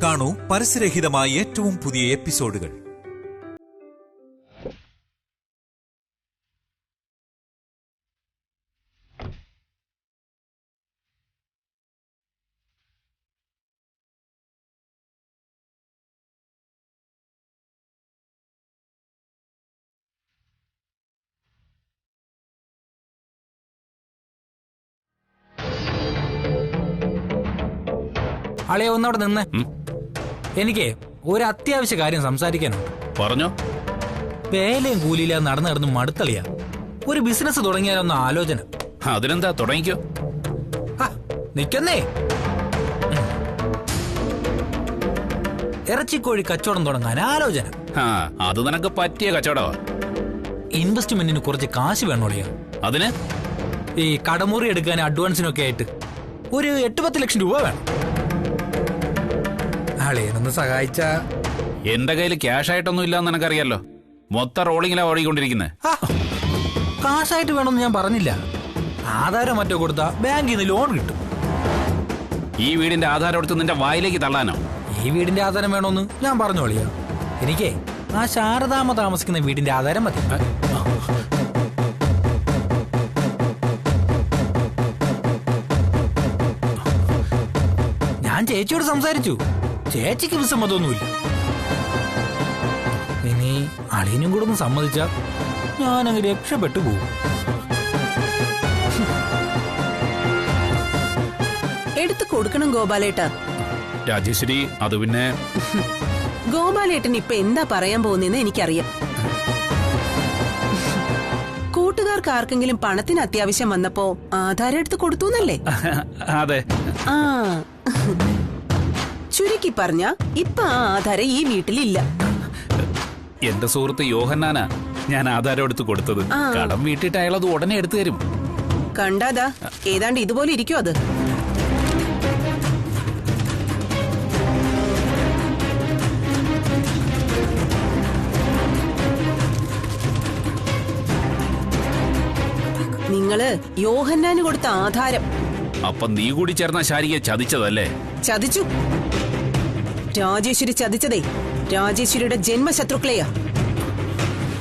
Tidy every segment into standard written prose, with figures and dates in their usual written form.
കാണൂ പരസ്യരഹിതമായ ഏറ്റവും പുതിയ എപ്പിസോഡുകൾ. അളയെ ഒന്നവിടെ നിന്ന് എനിക്ക് ഒരു അത്യാവശ്യ കാര്യം സംസാരിക്കാനുണ്ട്. പറഞ്ഞോ. വേലയും കൂലിയില്ല നടന്നു മടുത്തളിയാ. ഒരു ബിസിനസ് തുടങ്ങിയാലൊന്ന ആലോചന. അതിനെന്താ, തുടങ്ങിക്കോ. നിക്കുന്നേ. ഇറച്ചിക്കോഴി കച്ചവടം തുടങ്ങാൻ ആലോചന. അത് നിനക്ക് പറ്റിയ കച്ചവടമാ. ഇൻവെസ്റ്റ്മെന്റിന് കുറച്ച് കാശ് വേണോളിയാ. അതിന് ഈ കടമുറി എടുക്കാൻ അഡ്വാൻസിനൊക്കെ ആയിട്ട് ഒരു 8-10 ലക്ഷം രൂപ വേണം. ആളേനൊന്ന് സഹായിച്ച. എന്റെ കയ്യിൽ ക്യാഷ് ആയിട്ടൊന്നും ഇല്ലാന്ന് നിനക്കറിയാലോ. മൊത്തം റോളിങ്ങിലാ ഓടിക്കൊണ്ടിരിക്കുന്നത്. കാശായിട്ട് വേണമെന്ന് ഞാൻ പറഞ്ഞില്ല. ആധാരം മറ്റോ കൊടുത്താ ബാങ്കിൽ നിന്ന് ലോൺ കിട്ടും. ഈ വീടിന്റെ ആധാരം എടുത്ത് നിന്റെ വായിലേക്ക് തള്ളാനോ? ഈ വീടിന്റെ ആധാരം വേണമെന്ന് ഞാൻ പറഞ്ഞോളിയാ. എനിക്ക് ആ ശാരദാമ്മ താമസിക്കുന്ന വീടിന്റെ ആധാരം മതി. ഞാൻ ചേച്ചിയോട് സംസാരിച്ചു. ചേച്ചിക്ക് വിസമ്മതൊന്നുമില്ല. ഇനി അളിയനും കൂടെ ഒന്ന് സമ്മതിച്ചാ ഞാനങ്ങ് രക്ഷപ്പെട്ടു പോകും. എടുത്തു കൊടുക്കണം ഗോപാലേട്ട. രാജേശ്വരി, അത് പിന്നെ ഗോപാലേട്ടൻ ഇപ്പൊ എന്താ പറയാൻ പോകുന്നതെന്ന് എനിക്കറിയാം. കൂട്ടുകാർക്ക് ആർക്കെങ്കിലും പണത്തിന് അത്യാവശ്യം വന്നപ്പോ ആധാരം എടുത്ത് കൊടുത്തൂന്നല്ലേ? അതെ. ചുരുക്കി പറഞ്ഞ ഇപ്പൊ ആ ആധാരം ഈ വീട്ടിലില്ല. എന്റെ സുഹൃത്ത് യോഹന്നാനാ ഞാൻ ആധാരം എടുത്ത് കൊടുത്തത്. കടം വീട്ടിട്ട് അയാളത് ഉടനെ എടുത്തു തരും. കണ്ടാതാ ഏതാണ്ട് ഇതുപോലെ ഇരിക്കും അത്. നിങ്ങള് യോഹന്നാന് കൊടുത്ത ആധാരം. അപ്പൊ നീ കൂടി ചേർന്ന ശാരികയെ ചതിച്ചതല്ലേ? ചതിച്ചു. രാജേശ്വരി ചതിച്ചതേ രാജേശ്വരിയുടെ ജന്മശത്രുക്കളെയാ.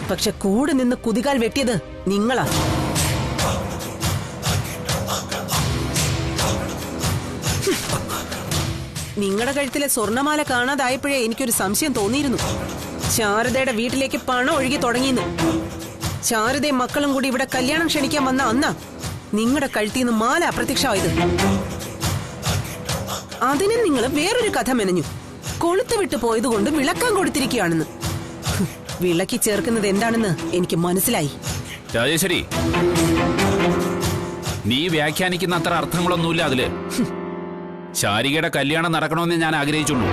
പക്ഷെ കൂടെ നിന്ന് കുതികാൽ വെട്ടിയത് നിങ്ങളാ. നിങ്ങളുടെ കഴുത്തിലെ സ്വർണമാല കാണാതായപ്പോഴേ എനിക്കൊരു സംശയം തോന്നിയിരുന്നു. ശാരദയുടെ വീട്ടിലേക്ക് പണം ഒഴുകി തുടങ്ങിയെന്ന്. ശാരദയും മക്കളും കൂടി ഇവിടെ കല്യാണം ക്ഷണിക്കാൻ വന്ന അന്നാ നിങ്ങളുടെ കഴുത്തിൽ നിന്ന് മാല അപ്രത്യക്ഷമായത്. അതിന് നിങ്ങൾ വേറൊരു കഥ മെനഞ്ഞു. കൊളുത്ത് വിട്ടു പോയതുകൊണ്ട് വിളക്കാൻ കൊടുത്തിരിക്കുകയാണെന്ന്. വിളക്കി ചേർക്കുന്നത് എന്താണെന്ന് എനിക്ക് മനസ്സിലായി. രാജേശ്വരി, നീ വ്യാഖ്യാനിക്കുന്ന അത്ര അർത്ഥങ്ങളൊന്നുമില്ല അതില്. ശാരികയുടെ കല്യാണം നടക്കണമെന്ന് ഞാൻ ആഗ്രഹിച്ചുള്ളൂ.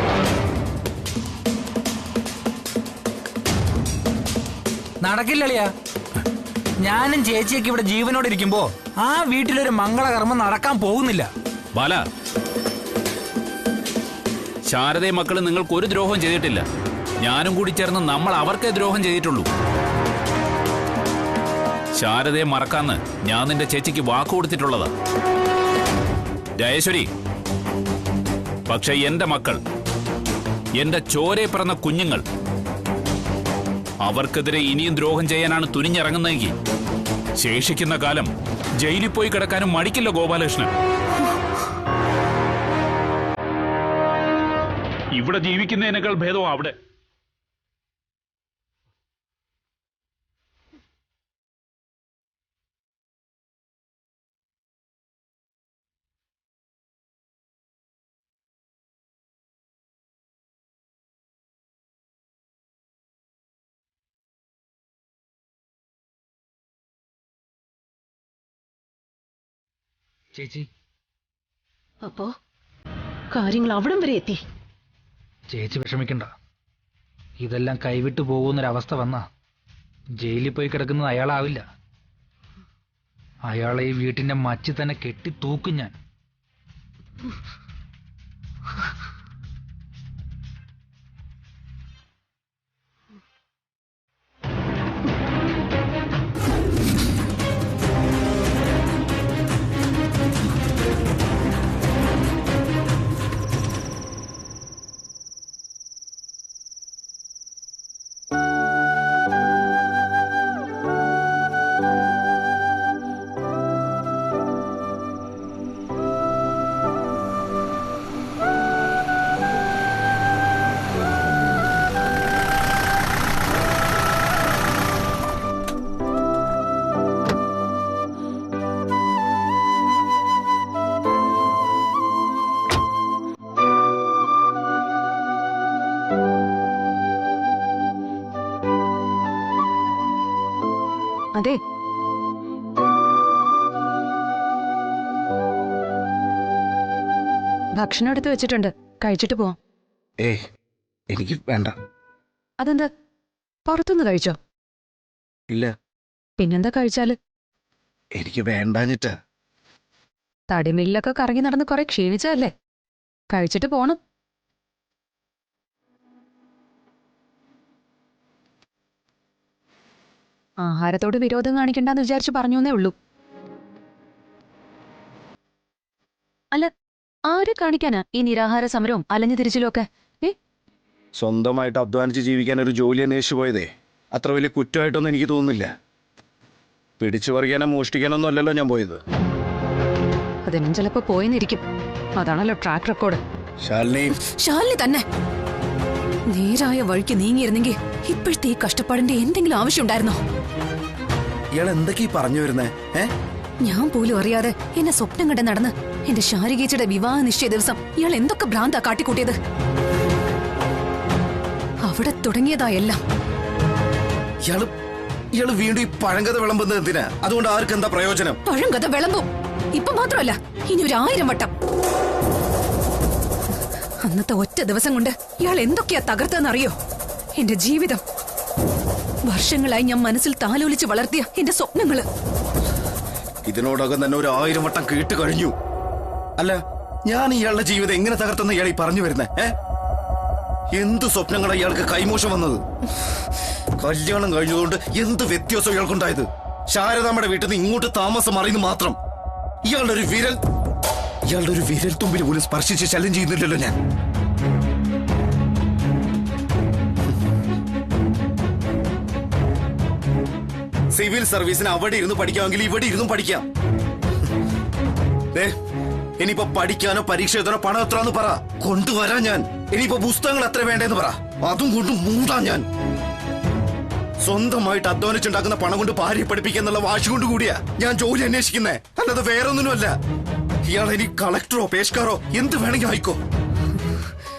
നടക്കില്ലളിയാ. ഞാനും ചേച്ചിയൊക്കെ ഇവിടെ ജീവനോടെ ഇരിക്കുമ്പോ ആ വീട്ടിലൊരു മംഗളകർമ്മം നടക്കാൻ പോകുന്നില്ല. ബാല, ശാരദയും മക്കളും നിങ്ങൾക്ക് ഒരു ദ്രോഹം ചെയ്തിട്ടില്ല. ഞാനും കൂടി ചേർന്ന് നമ്മൾ അവർക്കേ ദ്രോഹം ചെയ്തിട്ടുള്ളൂ. ശാരദയെ മറക്കാന്ന് ഞാൻ നിന്റെ ചേച്ചിക്ക് വാക്കു കൊടുത്തിട്ടുള്ളതാ ജയേശ്വരി. പക്ഷെ എന്റെ മക്കൾ, എന്റെ ചോരയെ പിറന്ന കുഞ്ഞുങ്ങൾ, അവർക്കെതിരെ ഇനിയും ദ്രോഹം ചെയ്യാനാണ് തുനിഞ്ഞിറങ്ങുന്നതെങ്കിൽ ശേഷിക്കുന്ന കാലം ജയിലിൽ പോയി കിടക്കാനും മടിക്കില്ല ഗോപാലകൃഷ്ണൻ. ഇവിടെ ജീവിക്കുന്നതിനേക്കാൾ ഭേദം അവിടെ. ചേച്ചി, അപ്പോ കാര്യങ്ങൾ അവിടം വരെ എത്തി. ചേച്ചി വിഷമിക്കണ്ട. ഇതെല്ലാം കൈവിട്ടു പോകുന്നൊരവസ്ഥ വന്നാ ജയിലിൽ പോയി കിടക്കുന്നത് അയാളാവില്ല. അയാളെ ഈ വീട്ടിന്റെ മച്ചി തന്നെ കെട്ടി തൂക്കും ഞാൻ. അതെ, ഭക്ഷണം എടുത്ത് വെച്ചിട്ടുണ്ട്, കഴിച്ചിട്ട് പോവാം. ഏയ് എനിക്ക് വേണ്ട. അതെന്താ, പുറത്തുനിന്ന് കഴിച്ചോ? ഇല്ല, പിന്നെന്താ കഴിച്ചാല്? എനിക്ക് വേണ്ടാഞ്ഞിട്ടാ. തടിമില്ലൊക്കെ കറങ്ങി നടന്ന് കുറെ ക്ഷീണിച്ചതല്ലേ, കഴിച്ചിട്ട് പോണം. ആഹാരത്തോട് വിരോധം കാണിക്കണ്ടെന്ന് വിചാരിച്ചു പറഞ്ഞേ ഉള്ളൂ. അല്ല, ആരെ കാണിക്കാനാ ഈ നിരാഹാര സമരവും അലഞ്ഞു തിരിച്ചിലും ഒക്കെ? സ്വന്തമായിട്ട് അധ്വാനിച്ച് ജീവിക്കാൻ ഒരു ജോലി അന്വേഷിച്ചു പോയതേ അത്ര വലിയ കുറ്റമായിട്ടൊന്നും എനിക്ക് തോന്നുന്നില്ല. പിടിച്ചു പറിക്കാനോ മോഷ്ടിക്കാനൊന്നും അല്ലല്ലോ ഞാൻ പോയത്. അതിനും ചിലപ്പോ പോയെന്നിരിക്കും. അതാണല്ലോ ട്രാക്ക് റെക്കോർഡ്. ശാലിനി തന്നെ നേരായ വഴിക്ക് നീങ്ങിയിരുന്നെങ്കിൽ ഇപ്പോഴത്തെ ഈ കഷ്ടപ്പാടിന്റെ എന്തെങ്കിലും ആവശ്യം ഉണ്ടായിരുന്നോ? ഇയാൾ എന്തൊക്കെയാ പറഞ്ഞു വരുന്നേ? ഞാൻ പോലും അറിയാതെ എന്നെ സ്വപ്നം കണ്ട് നടന്ന് എന്റെ ശാരികേച്ചിയുടെ വിവാഹ നിശ്ചയ ദിവസം ഇയാൾ എന്തൊക്കെ ഭ്രാന്താ കാട്ടിക്കൂട്ടിയത്. അവിടെ തുടങ്ങിയതായെല്ലാം. ഇയാള് വീണ്ടും ഈ പഴങ്കഥ വിളമ്പുന്നത് എന്തിനാ? അതുകൊണ്ട് ആർക്ക് എന്താ പ്രയോജനം? പഴങ്കഥ വിളമ്പും. ഇപ്പൊ മാത്രമല്ല, ഇനി 1000 വട്ടം. അന്നത്തെ ഒറ്റ ദിവസം കൊണ്ട് ഇയാൾ എന്തൊക്കെയാ തകർത്തെന്നറിയോ? എന്റെ ജീവിതം, വർഷങ്ങളായി ഞാൻ മനസ്സിൽ താലോലിച്ച് വളർത്തിയ എന്റെ സ്വപ്നങ്ങള്. ഇതിനോടകം തന്നെ 1000 വട്ടം കേട്ട് കഴിഞ്ഞു. അല്ല, ഞാൻ ഇയാളുടെ ജീവിതം എങ്ങനെ തകർത്തെന്ന് ഇയാൾ ഈ പറഞ്ഞു വരുന്നേ? എന്ത് സ്വപ്നങ്ങളാണ് ഇയാൾക്ക് കൈമോശം വന്നത്? കല്യാണം കഴിഞ്ഞതുകൊണ്ട് എന്ത് വ്യത്യാസം ഇയാൾക്കുണ്ടായത്? ശാരദാമ്മയുടെ വീട്ടിൽ നിന്ന് ഇങ്ങോട്ട് താമസം അറിയുന്നു മാത്രം. ഇയാളുടെ ഒരു വിരൽ തുമ്പിൽ പോലും സ്പർശിച്ച് ശല്യം ചെയ്യുന്നില്ലല്ലോ ഞാൻ. സിവിൽ സർവീസിന് അവിടെ ഇരുന്ന് പഠിക്കാമെങ്കിൽ ഇവിടെ ഇരുന്നും പഠിക്കാം. ഇനിയിപ്പോ പഠിക്കാനോ പരീക്ഷ എഴുതാനോ പണം എത്രന്ന് പറ, കൊണ്ടുവരാൻ ഞാൻ. ഇനിയിപ്പോ പുസ്തകങ്ങൾ എത്ര വേണ്ടെന്ന് പറ, അതും കൊണ്ട് മൂടാൻ ഞാൻ. സ്വന്തമായിട്ട് അധ്വാനിച്ചുണ്ടാക്കുന്ന പണം കൊണ്ട് ഭാര്യയെ പഠിപ്പിക്കാന്നുള്ള വാശി കൊണ്ട് കൂടിയാ ഞാൻ ജോലി അന്വേഷിക്കുന്നേ, അല്ലാതെ വേറൊന്നിനുമല്ല. ഇയാൾ ഇനി കളക്ടറോ പേഷ്കാരോ എന്ത് വേണമെങ്കിൽ ആയിക്കോ.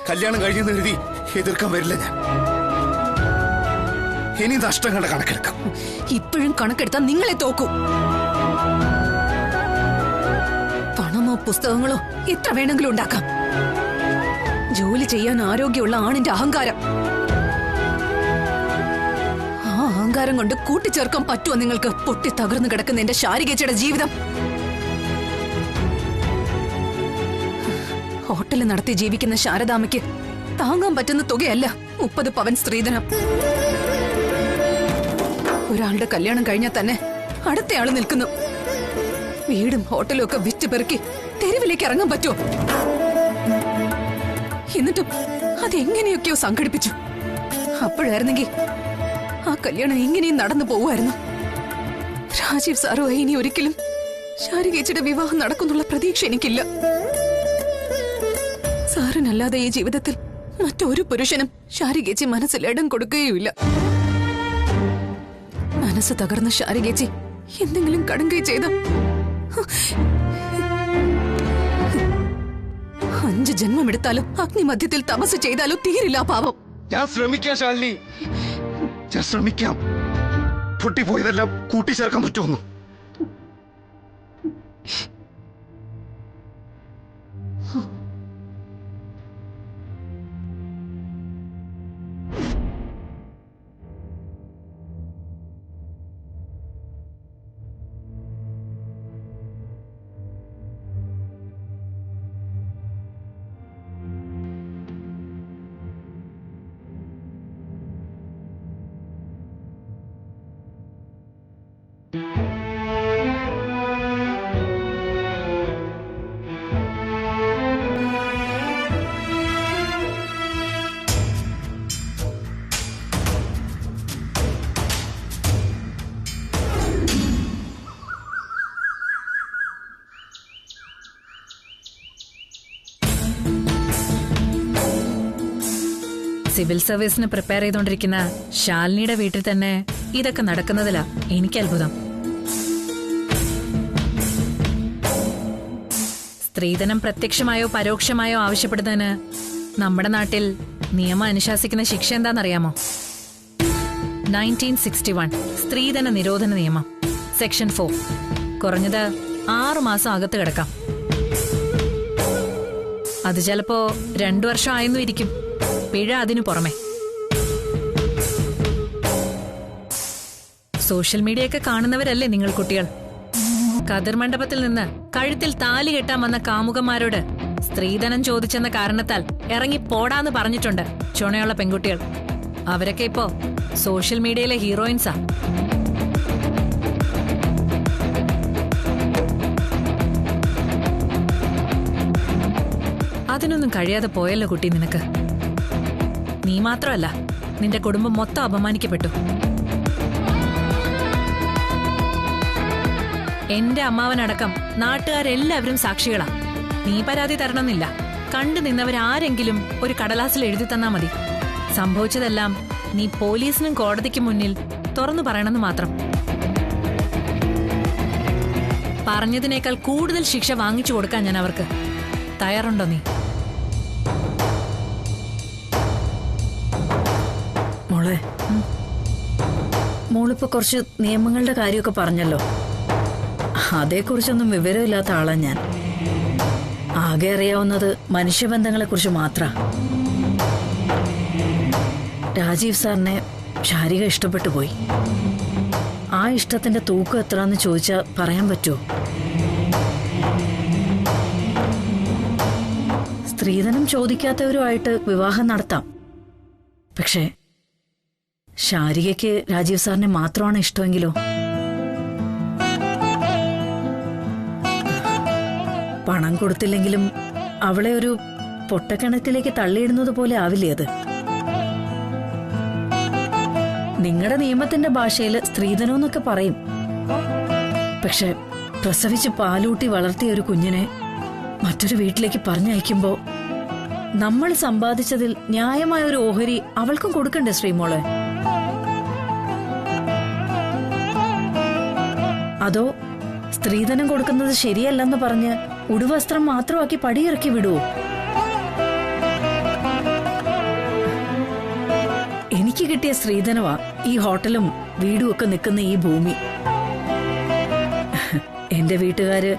കല്യാണം കഴിഞ്ഞെന്ന് എഴുതി എതിർക്കാൻ വരില്ല ഞാൻ. ഇനി നഷ്ടങ്ങളുടെ കണക്കെടുക്കാം. ഇപ്പോഴും കണക്കെടുത്താൽ നിങ്ങളെ തോക്കൂ. പണമോ പുസ്തകങ്ങളോ എത്ര വേണമെങ്കിലും ഉണ്ടാക്കാം. ജോലി ചെയ്യാൻ ആരോഗ്യമുള്ള ആണിന്റെ അഹങ്കാരം, ആ അഹങ്കാരം കൊണ്ട് കൂട്ടിച്ചേർക്കാൻ പറ്റുമോ നിങ്ങൾക്ക്? പൊട്ടി തകർന്നു കിടക്കുന്ന എന്റെ ശാരികേച്ചിയുടെ ജീവിതം. ഹോട്ടൽ നടത്തി ജീവിക്കുന്ന ശാരദാമ്മയ്ക്ക് താങ്ങാൻ പറ്റുന്ന തുകയല്ല 30 പവൻ സ്ത്രീധനം. ഒരാളുടെ കല്യാണം കഴിഞ്ഞാൽ തന്നെ അടുത്തയാള് നിൽക്കുന്നു. വീടും ഹോട്ടലും ഒക്കെ വിറ്റ് പെറുക്കി തെരുവിലേക്ക് ഇറങ്ങാൻ പറ്റുമോ? എന്നിട്ടും അതെങ്ങനെയൊക്കെയോ സംഘടിപ്പിച്ചു. അപ്പോഴായിരുന്നെങ്കിൽ ആ കല്യാണം എങ്ങനെയും നടന്നു പോവുമായിരുന്നു. രാജീവ് സാറുമായി ഇനി ഒരിക്കലും ശാരികേച്ചിയുടെ വിവാഹം നടക്കുന്നുള്ള പ്രതീക്ഷ എനിക്കില്ല. സാറിനല്ലാതെ ഈ ജീവിതത്തിൽ മറ്റൊരു പുരുഷനും ശാരികേച്ചി മനസ്സിൽ ഇടം കൊടുക്കുകയുമില്ല. മനസ്സ് തകർന്ന ശാരികേച്ചി എന്തെങ്കിലും കടുങ്കൈ ചെയ്ത 5 ജന്മമെടുത്താലും അഗ്നിമധ്യത്തിൽ തപസ് ചെയ്താലും തീരില്ല പാപം. ഞാൻ ശ്രമിക്കാം ശാലിനി, ഞാൻ ശ്രമിക്കാം. പൊട്ടിപ്പോയതെല്ലാം കൂട്ടിച്ചേർക്കാൻ പറ്റുമെന്ന്. സിവിൽ സർവീസിന് പ്രിപ്പയർ ചെയ്തോണ്ടിരിക്കുന്ന ശാലിനിയുടെ വീട്ടിൽ തന്നെ ഇതൊക്കെ നടക്കുന്നതിലാ എനിക്ക് അത്ഭുതം. സ്ത്രീധനം പ്രത്യക്ഷമായോ പരോക്ഷമായോ ആവശ്യപ്പെടുന്നതിന് നമ്മുടെ നാട്ടിൽ നിയമം അനുശാസിക്കുന്ന ശിക്ഷ എന്താണെന്നറിയാമോ? 1961 സ്ത്രീധന നിരോധന നിയമം സെക്ഷൻ 4 കുറഞ്ഞത് 6 മാസം അകത്ത് കിടക്കാം. അത് ചിലപ്പോ 2 വർഷം ആയെന്നും ഇരിക്കും. പിഴ അതിനു പുറമെ. സോഷ്യൽ മീഡിയ ഒക്കെ കാണുന്നവരല്ലേ നിങ്ങൾ കുട്ടികൾ? കതിർ മണ്ഡപത്തിൽ നിന്ന് കഴുത്തിൽ താലി കെട്ടാൻ വന്ന കാമുകന്മാരോട് സ്ത്രീധനം ചോദിച്ചെന്ന കാരണത്താൽ ഇറങ്ങി പോടാന്ന് പറഞ്ഞിട്ടുണ്ട് ചുണയുള്ള പെൺകുട്ടികൾ. അവരൊക്കെ ഇപ്പോ സോഷ്യൽ മീഡിയയിലെ ഹീറോയിൻസാ. അതിനൊന്നും കഴിയാതെ പോയല്ലോ കുട്ടി നിനക്ക്. നീ മാത്രമല്ല, നിന്റെ കുടുംബം മൊത്തം അപമാനിക്കപ്പെട്ടു. എന്റെ അമ്മാവനടക്കം നാട്ടുകാരെല്ലാവരും സാക്ഷികളാ. നീ പരാതി തരണമെന്നില്ല. കണ്ടു നിന്നവരാരെങ്കിലും ഒരു കടലാസിൽ എഴുതി തന്നാ മതി. സംഭവിച്ചതെല്ലാം നീ പോലീസിനും കോടതിക്കും മുന്നിൽ തുറന്നു പറയണമെന്ന് മാത്രം. പറഞ്ഞതിനേക്കാൾ കൂടുതൽ ശിക്ഷ വാങ്ങിച്ചു കൊടുക്കാൻ ഞാൻ അവർക്ക്. തയ്യാറുണ്ടോ നീ? മോളെ, മോളിപ്പോ കുറച്ച് നിയമങ്ങളുടെ കാര്യമൊക്കെ പറഞ്ഞല്ലോ. അതേക്കുറിച്ചൊന്നും വിവരമില്ലാത്ത ആളാ ഞാൻ. ആകെ അറിയാവുന്നത് മനുഷ്യബന്ധങ്ങളെ കുറിച്ച് മാത്രാ. രാജീവ് സാറിനെ ശാരിക ഇഷ്ടപ്പെട്ടു പോയി. ആ ഇഷ്ടത്തിന്റെ തൂക്കം എത്രയെന്ന് ചോദിച്ചാ പറയാൻ പറ്റുമോ? സ്ത്രീധനം ചോദിക്കാത്തവരുമായിട്ട് വിവാഹം നടത്താം. പക്ഷേ ശാരികയ്ക്ക് രാജീവ് സാറിനെ മാത്രമാണ് ഇഷ്ടമെങ്കിലോ? പണം കൊടുത്തില്ലെങ്കിലും അവളെ ഒരു പൊട്ടക്കിണറ്റിലേക്ക് തള്ളിയിടുന്നത് പോലെ ആവില്ലേ അത്? നിങ്ങളുടെ നിയമത്തിന്റെ ഭാഷയിൽ സ്ത്രീധനം എന്നൊക്കെ പറയും. പക്ഷെ പ്രസവിച്ച് പാലൂട്ടി വളർത്തിയ ഒരു കുഞ്ഞിനെ മറ്റൊരു വീട്ടിലേക്ക് പറഞ്ഞയക്കുമ്പോ നമ്മൾ സമ്പാദിച്ചതിൽ ന്യായമായ ഒരു ഓഹരി അവൾക്കും കൊടുക്കണ്ടേ ശ്രീമോളെ? അതോ സ്ത്രീധനം കൊടുക്കുന്നത് ശരിയല്ലെന്ന് പറഞ്ഞ് ഉടുവസ്ത്രം മാത്രമാക്കി പടിയിറക്കി വിടുവോ? എനിക്ക് കിട്ടിയ സ്ത്രീധനവാ ഈ ഹോട്ടലും വീടും ഒക്കെ നിൽക്കുന്ന ഈ ഭൂമി. എന്റെ വീട്ടുകാര്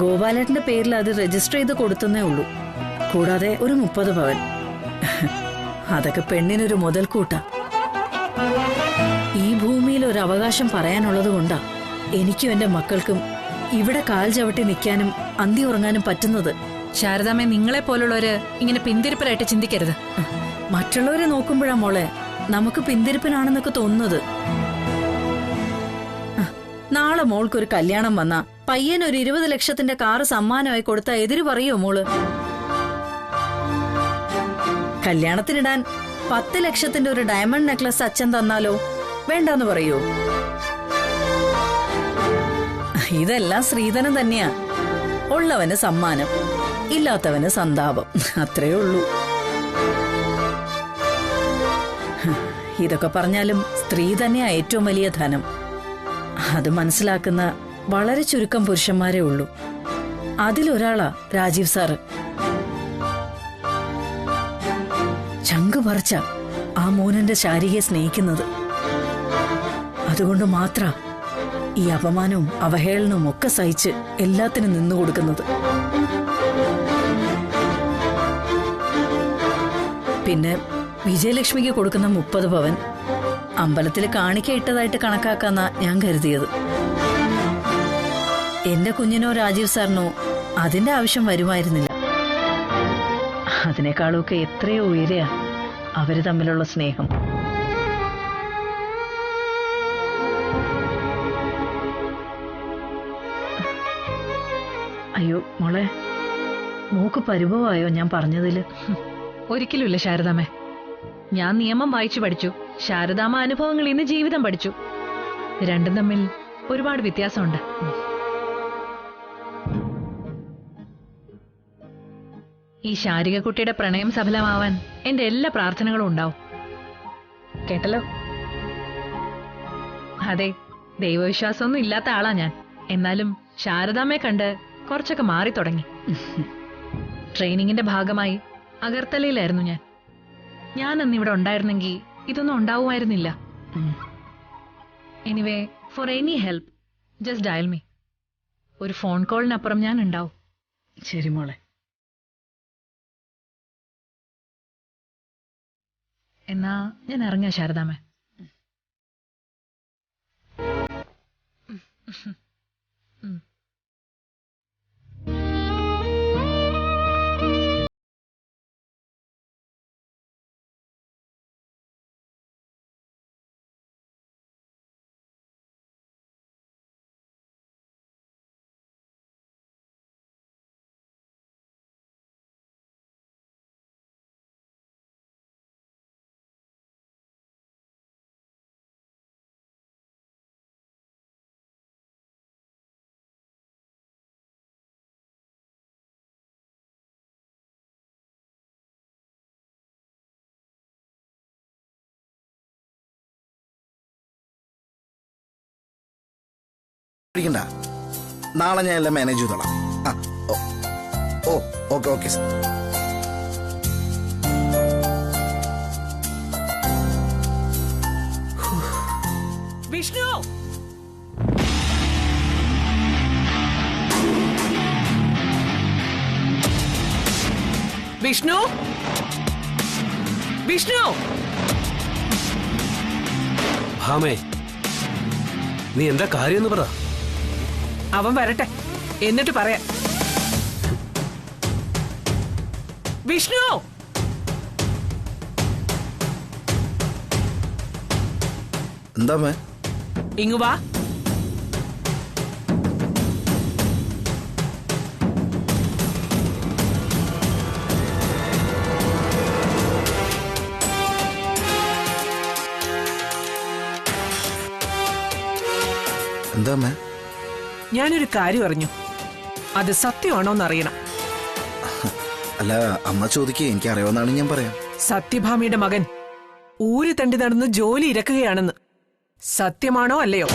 ഗോപാലേട്ടന്റെ പേരിൽ അത് രജിസ്റ്റർ ചെയ്ത് കൊടുത്തന്നേ ഉള്ളൂ. കൂടാതെ ഒരു 30 പവൻ. അതൊക്കെ പെണ്ണിനൊരു മുതൽക്കൂട്ടാ. ഈ ഭൂമിയിൽ ഒരു അവകാശം പറയാനുള്ളത് കൊണ്ടാ എനിക്കും എന്റെ മക്കൾക്കും ഇവിടെ കാൽ ചവിട്ടി നിൽക്കാനും അന്തി ഉറങ്ങാനും പറ്റുന്നത്. ശാരദാമ്മ, നിങ്ങളെ പോലുള്ളവര് ഇങ്ങനെ പിന്തിരിപ്പലായിട്ട് ചിന്തിക്കരുത്. മറ്റുള്ളവരെ നോക്കുമ്പോഴാ മോളെ നമുക്ക് പിന്തിരിപ്പനാണെന്നൊക്കെ തോന്നുന്നത്. നാളെ മോൾക്കൊരു കല്യാണം വന്നാ പയ്യൻ ഒരു 20 ലക്ഷത്തിന്റെ കാറ് സമ്മാനമായി കൊടുത്താ എതിര് പറയോ മോള്? കല്യാണത്തിനിടാൻ 10 ലക്ഷത്തിന്റെ ഒരു ഡയമണ്ട് നെക്ലസ് അച്ഛൻ തന്നാലോ വേണ്ടാന്ന് പറയോ? ഇതെല്ലാം സ്ത്രീധനം തന്നെയാ. ഉള്ളവന് സമ്മാനം, ഇല്ലാത്തവന് സന്താപം. അത്രേ ഉള്ളൂ. ഇതൊക്കെ പറഞ്ഞാലും സ്ത്രീ തന്നെയാ ഏറ്റവും വലിയ ധനം. അത് മനസ്സിലാക്കുന്ന വളരെ ചുരുക്കം പുരുഷന്മാരേ ഉള്ളൂ. അതിലൊരാളാ രാജീവ് സാറ്. ചങ്ക് പറിച്ച ആ മോനന്റെ ശാരികയെ സ്നേഹിക്കുന്നത്. അതുകൊണ്ട് മാത്ര ഈ അപമാനവും അവഹേളനവും ഒക്കെ സഹിച്ച് എല്ലാത്തിനും നിന്നുകൊടുക്കുന്നത്. പിന്നെ വിജയലക്ഷ്മിക്ക് കൊടുക്കുന്ന 30 പവൻ അമ്പലത്തിൽ കാണിക്ക ഇട്ടതായിട്ട് കണക്കാക്കാന്നാ ഞാൻ കരുതിയത്. എന്റെ കുഞ്ഞിനോ രാജീവ് സാറിനോ അതിന്റെ ആവശ്യം വരുമായിരുന്നില്ല. അതിനേക്കാളൊക്കെ എത്രയോ ഉയരെയാ അവര് തമ്മിലുള്ള സ്നേഹം. അയ്യോ മോളെ, മോക്ക് പരിഭവമായോ ഞാൻ പറഞ്ഞതില്? ഒരിക്കലുമില്ല ശാരദാമ്മ. ഞാൻ നിയമം വായിച്ചു പഠിച്ചു. ശാരദാമ്മ അനുഭവങ്ങൾ ഇന്ന് ജീവിതം പഠിച്ചു. രണ്ടും തമ്മിൽ ഒരുപാട് വ്യത്യാസമുണ്ട്. ഈ ശാരിക കുട്ടിയുടെ പ്രണയം സഫലമാവാൻ എന്റെ എല്ലാ പ്രാർത്ഥനകളും ഉണ്ടാവും. കേട്ടല്ലോ? അതെ, ദൈവവിശ്വാസമൊന്നും ഇല്ലാത്ത ആളാ ഞാൻ. എന്നാലും ശാരദാമ്മയെ കണ്ട് കുറച്ചൊക്കെ മാറി തുടങ്ങി. ട്രെയിനിങ്ങിന്റെ ഭാഗമായി അഗർത്തലയിലായിരുന്നു ഞാൻ. അന്ന് ഇവിടെ ഉണ്ടായിരുന്നെങ്കിൽ ഇതൊന്നും ഉണ്ടാവുമായിരുന്നില്ല. Anyway for any help just dial me. ഒരു ഫോൺ കോളിനപ്പുറം ഞാൻ ഉണ്ടാവും. ശരി മോളെ. എന്നാ ഞാൻ ഇറങ്ങാ ശാരദാമ്മ. നാളെ ഞാൻ എല്ലാം മാനേജ് ചെയ്തോളാം. Okay okay sir. Vishnu, Vishnu, Vishnu. ഭാമേ, നീ എന്താ കാര്യം പറ. അവൻ വരട്ടെ, എന്നിട്ട് പറയാം. വിഷ്ണു, എന്താ മേ? ഇങ്ങു വാ. എന്താ മേ? ഞാനൊരു കാര്യം അറിഞ്ഞു. അത് സത്യമാണോന്ന് അറിയണം. അല്ല, അമ്മ ചോദിക്കേ, എനിക്ക് അറിയാവുന്നതാണ് ഞാൻ പറയാം. സത്യഭാമയുടെ മകൻ ഊര് തണ്ടി നടന്ന് ജോലി ഇരക്കുകയാണെന്ന് സത്യമാണോ അല്ലയോ?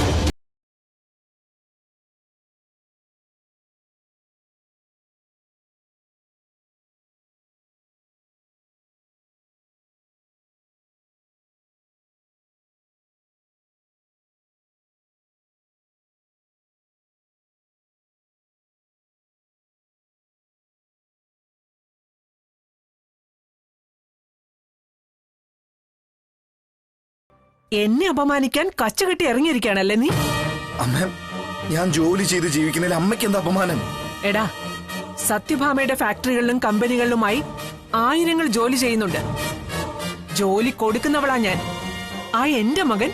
എന്നെ അപമാനിക്കാൻ കച്ചകെട്ടി ഇറങ്ങിയിരിക്കുകയാണല്ലേ നീ? അമ്മ, ഞാൻ ജോലി ചെയ്ത് ജീവിക്കുന്നതിൽ അമ്മയ്ക്ക് എന്താ അപമാനം? എടാ, സത്യഭാമയുടെ ഫാക്ടറികളിലും കമ്പനികളിലുമായി ആയിരങ്ങൾ ജോലി ചെയ്യുന്നുണ്ട്. ജോലി കൊടുക്കുന്നവളാ ഞാൻ. ആ എന്റെ മകൻ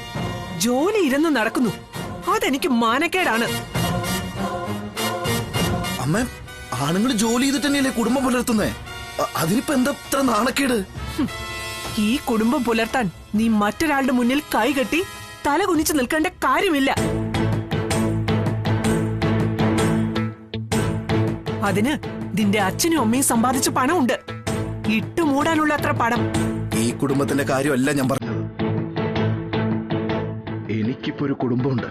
ജോലി ഇരുന്ന് നടക്കുന്നു. അതെനിക്ക് മാനക്കേടാണ്. അമ്മ, ആണുങ്ങൾ ജോലി ചെയ്തിട്ട് തന്നെയല്ലേ കുടുംബം പുലർത്തുന്നേ? അതിനിപ്പോ എന്താ ഇത്ര നാണക്കേട്? ഈ കുടുംബം പുലർത്താൻ നീ മറ്റൊരാളുടെ മുന്നിൽ കൈകെട്ടി തല കുനിച്ചു നിൽക്കേണ്ട കാര്യമില്ല. അതിന് നിന്റെ അച്ഛനും അമ്മയും സമ്പാദിച്ച പണമുണ്ട്. ഇട്ടുമൂടാനുള്ള അത്ര പണം. ഈ കുടുംബത്തിന്റെ കാര്യമല്ല ഞാൻ പറഞ്ഞത്. എനിക്കിപ്പോ ഒരു കുടുംബമുണ്ട്.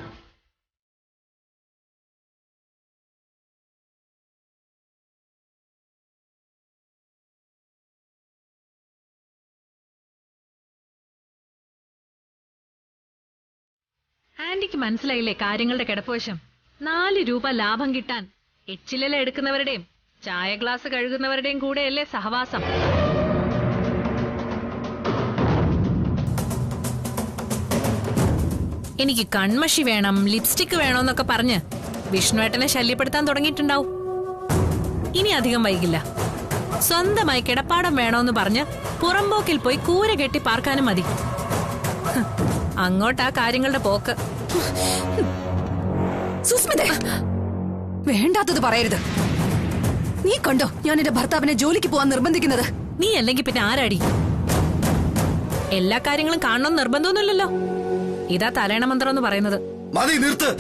ആന്റിക്ക് മനസ്സിലായില്ലേ കാര്യങ്ങളുടെ കിടപ്പുവശം? 4 രൂപ ലാഭം കിട്ടാൻ എച്ചില എടുക്കുന്നവരുടെയും ചായ ഗ്ലാസ് കഴുകുന്നവരുടെയും കൂടെയല്ലേ സഹവാസം. എനിക്ക് കൺമഷി വേണം, ലിപ്സ്റ്റിക് വേണോന്നൊക്കെ പറഞ്ഞ് വിഷ്ണുവേട്ടനെ ശല്യപ്പെടുത്താൻ തുടങ്ങിയിട്ടുണ്ടാവും. ഇനി അധികം വൈകില്ല. സ്വന്തമായി കിടപ്പാടം വേണോന്ന് പറഞ്ഞ് പുറമ്പോക്കിൽ പോയി കൂര കെട്ടി പാർക്കാനും മതി. അങ്ങോട്ടാ കാര്യങ്ങളുടെ പോക്ക്. സുസ്മിത, വേണ്ടാത്തത് പറയരുത്. നീ കണ്ടോ ഞാൻ എന്റെ ഭർത്താവിനെ ജോലിക്ക് പോവാൻ നിർബന്ധിക്കുന്നത്? നീ അല്ലെങ്കിൽ പിന്നെ ആരാടി? എല്ലാ കാര്യങ്ങളും കാണണമെന്ന് നിർബന്ധമൊന്നുമില്ലല്ലോ. ഇതാ തലേണ മന്ത്രം എന്ന് പറയുന്നത്. മതി, നിർത്ത്.